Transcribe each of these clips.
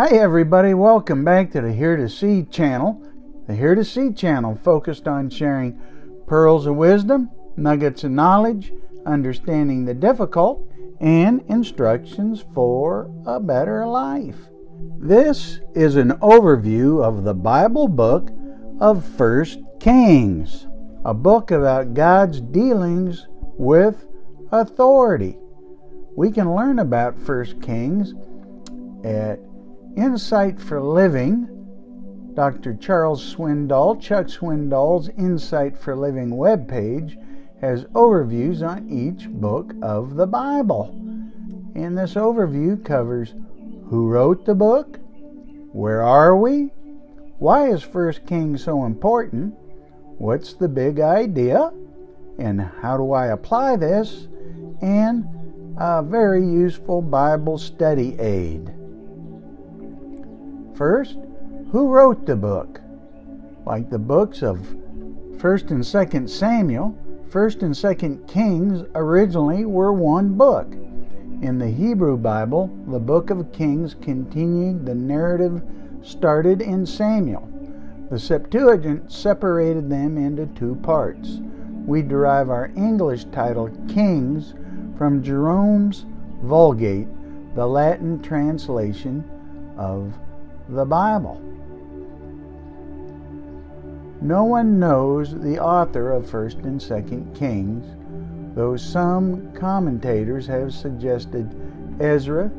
Hi everybody, welcome back to the Hear2See channel. The Hear2See channel focused on sharing pearls of wisdom, nuggets of knowledge, understanding the difficult, and instructions for a better life. This is an overview of the Bible book of 1 Kings, a book about God's dealings with authority. We can learn about 1 Kings at Insight for Living. Dr. Charles Swindoll, Chuck Swindoll's Insight for Living webpage, has overviews on each book of the Bible. And this overview covers who wrote the book, where are we, why is 1 Kings so important, what's the big idea, and how do I apply this, and a very useful Bible study aid. First, who wrote the book? Like the books of 1st and 2nd Samuel, 1st and 2nd Kings originally were one book. In the Hebrew Bible, the book of Kings continued the narrative started in Samuel. The Septuagint separated them into two parts. We derive our English title Kings from Jerome's Vulgate, the Latin translation of the Bible. No one knows the author of 1st and 2nd Kings, though some commentators have suggested Ezra,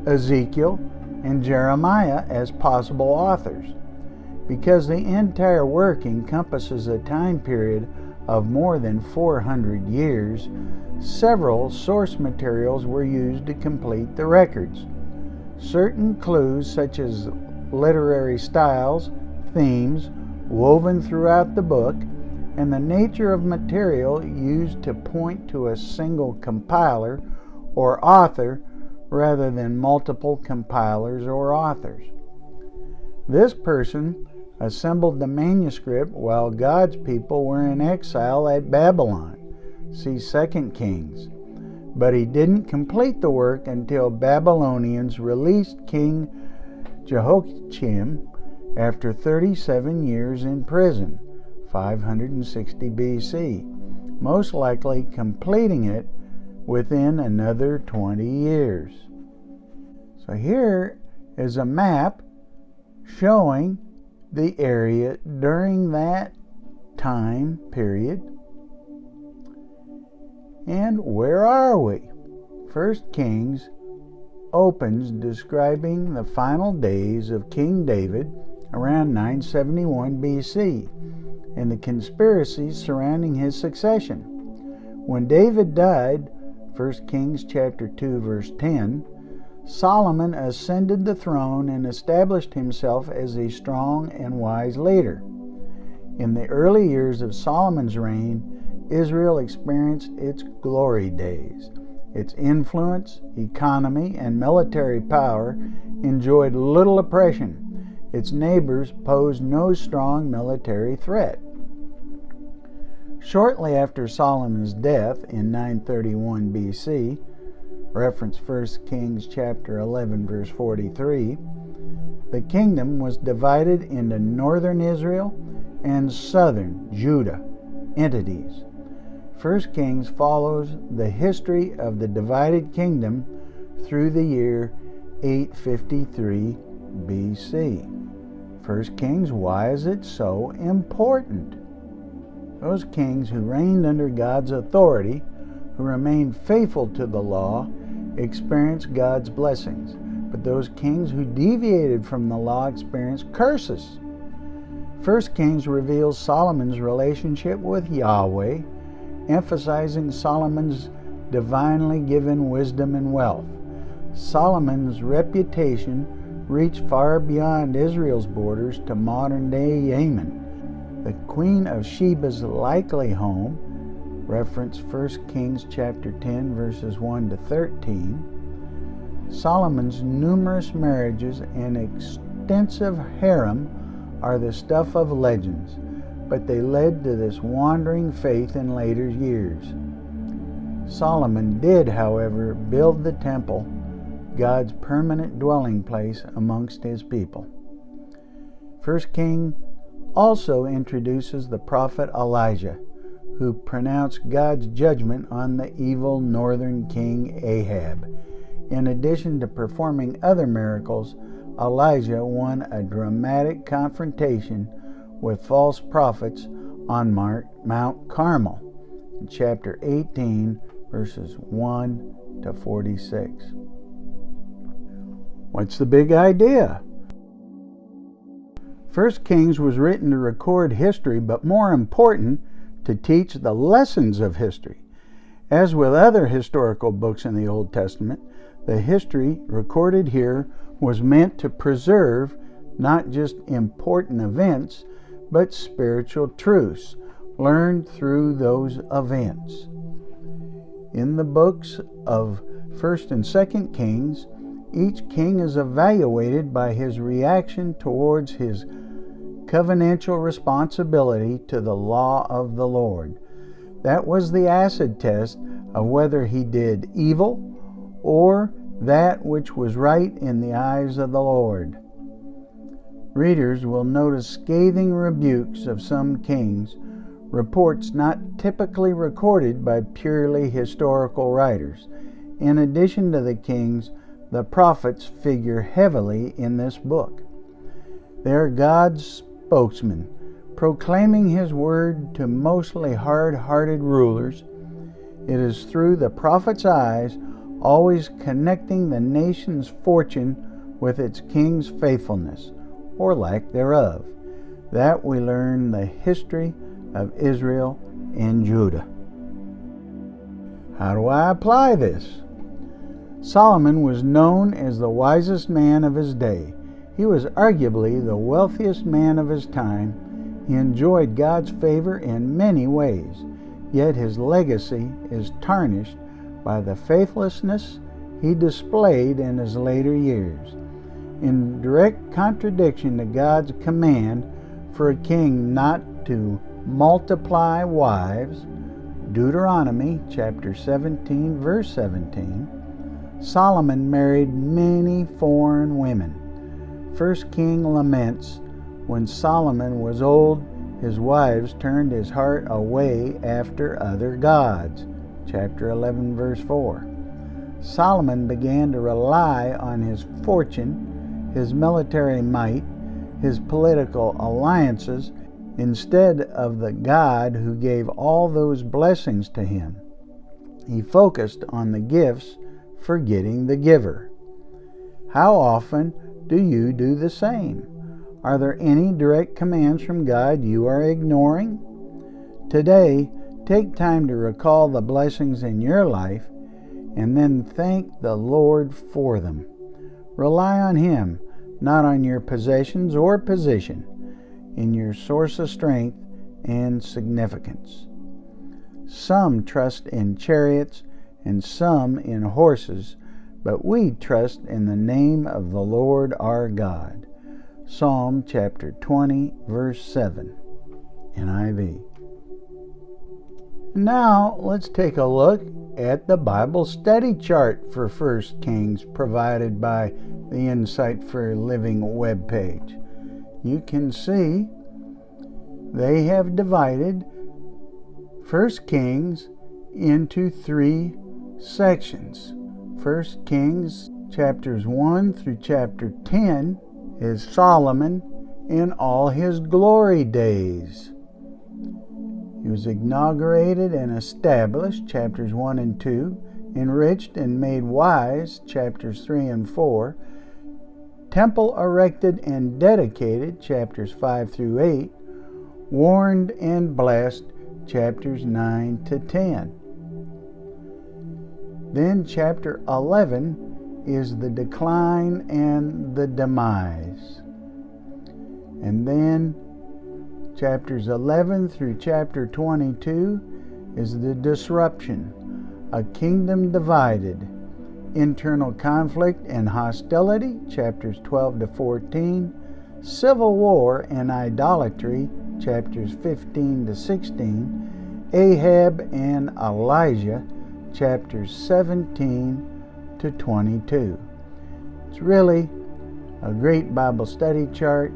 Ezekiel, and Jeremiah as possible authors. Because the entire work encompasses a time period of more than 400 years, several source materials were used to complete the records. Certain clues, such as literary styles, themes woven throughout the book, and the nature of material used to point to a single compiler or author rather than multiple compilers or authors. This person assembled the manuscript while God's people were in exile at Babylon. See 2 Kings. But he didn't complete the work until Babylonians released King Jehoiakim after 37 years in prison, 560 BC, most likely completing it within another 20 years. So here is a map showing the area during that time period. And where are we? 1 Kings opens describing the final days of King David around 971 BC and the conspiracies surrounding his succession. When David died, 1 Kings chapter 2 verse 10, Solomon ascended the throne and established himself as a strong and wise leader. In the early years of Solomon's reign, Israel experienced its glory days. Its influence, economy, and military power enjoyed little oppression. Its neighbors posed no strong military threat. Shortly after Solomon's death in 931 BC, reference 1 Kings chapter 11 verse 43, the kingdom was divided into northern Israel and southern Judah entities. 1 Kings follows the history of the divided kingdom through the year 853 BC. 1 Kings, why is it so important? Those kings who reigned under God's authority, who remained faithful to the law, experienced God's blessings. But those kings who deviated from the law experienced curses. 1 Kings reveals Solomon's relationship with Yahweh, emphasizing Solomon's divinely given wisdom and wealth. Solomon's reputation reached far beyond Israel's borders to modern-day Yemen. The Queen of Sheba's likely home, reference 1 Kings chapter 10 verses 1 to 13, Solomon's numerous marriages and extensive harem are the stuff of legends, but they led to this wandering faith in later years. Solomon did, however, build the temple God's permanent dwelling place amongst his people. 1 King also introduces the prophet Elijah, who pronounced God's judgment on the evil northern king Ahab. In addition to performing other miracles, Elijah won a dramatic confrontation with false prophets on Mount Carmel, in chapter 18, verses 1 to 46. What's the big idea? 1 Kings was written to record history, but more important, to teach the lessons of history. As with other historical books in the Old Testament, the history recorded here was meant to preserve not just important events, but spiritual truths learned through those events. In the books of 1st and 2nd Kings, each king is evaluated by his reaction towards his covenantal responsibility to the law of the Lord. That was the acid test of whether he did evil or that which was right in the eyes of the Lord. Readers will notice scathing rebukes of some kings, reports not typically recorded by purely historical writers. In addition to the kings, the prophets figure heavily in this book. They are God's spokesman, proclaiming his word to mostly hard-hearted rulers. It is through the prophet's eyes, always connecting the nation's fortune with its king's faithfulness, or lack thereof, that we learn the history of Israel and Judah. How do I apply this? Solomon was known as the wisest man of his day. He was arguably the wealthiest man of his time. He enjoyed God's favor in many ways, yet his legacy is tarnished by the faithlessness he displayed in his later years. In direct contradiction to God's command for a king not to multiply wives, Deuteronomy chapter 17, verse 17, Solomon married many foreign women. 1 King laments, when Solomon was old, his wives turned his heart away after other gods. Chapter 11, verse 4. Solomon began to rely on his fortune, his military might, his political alliances, instead of the God who gave all those blessings to him. He focused on the gifts, forgetting the giver. How often do you do the same? Are there any direct commands from God you are ignoring? Today, take time to recall the blessings in your life and then thank the Lord for them. Rely on Him, not on your possessions or position, in your source of strength and significance. Some trust in chariots and some in horses, but we trust in the name of the Lord our God. Psalm chapter 20, verse 7, NIV. Now let's take a look at the Bible study chart for 1 Kings provided by the Insight for Living webpage. You can see they have divided 1 Kings into 3 sections. 1 Kings chapters 1 through chapter 10 is Solomon in all his glory days. He was inaugurated and established, chapters 1 and 2, enriched and made wise, chapters 3 and 4, temple erected and dedicated, chapters 5 through 8, warned and blessed, chapters 9 to 10. Then chapter 11 is the decline and the demise. And then chapters 11 through chapter 22 is the disruption, a kingdom divided, internal conflict and hostility, chapters 12 to 14, civil war and idolatry, chapters 15 to 16, Ahab and Elijah, chapters 17 to 22. It's really a great Bible study chart.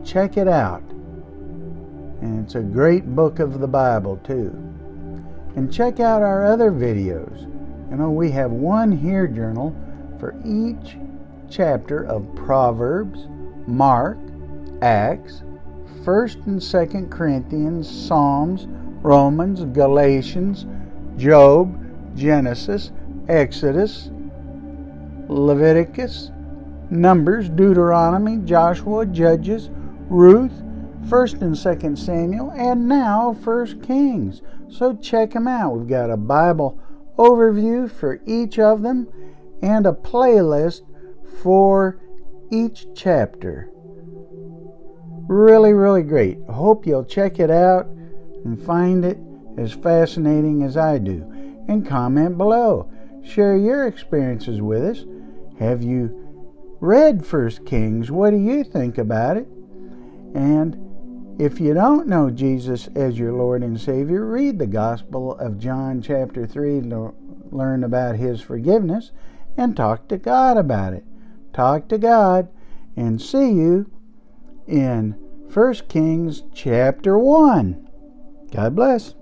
Check it out. And it's a great book of the Bible too. And check out our other videos. We have one Hear journal for each chapter of Proverbs, Mark, Acts, 1st and 2nd Corinthians, Psalms, Romans, Galatians, Job, Genesis, Exodus, Leviticus, Numbers, Deuteronomy, Joshua, Judges, Ruth, 1st and 2nd Samuel, and now 1st Kings. So check them out. We've got a Bible overview for each of them and a playlist for each chapter. Really, really great. I hope you'll check it out and find it as fascinating as I do. And comment below. Share your experiences with us. Have you read 1st Kings? What do you think about it? And if you don't know Jesus as your Lord and Savior, read the Gospel of John chapter 3 to learn about His forgiveness and talk to God about it. Talk to God, and see you in 1 Kings chapter 1. God bless.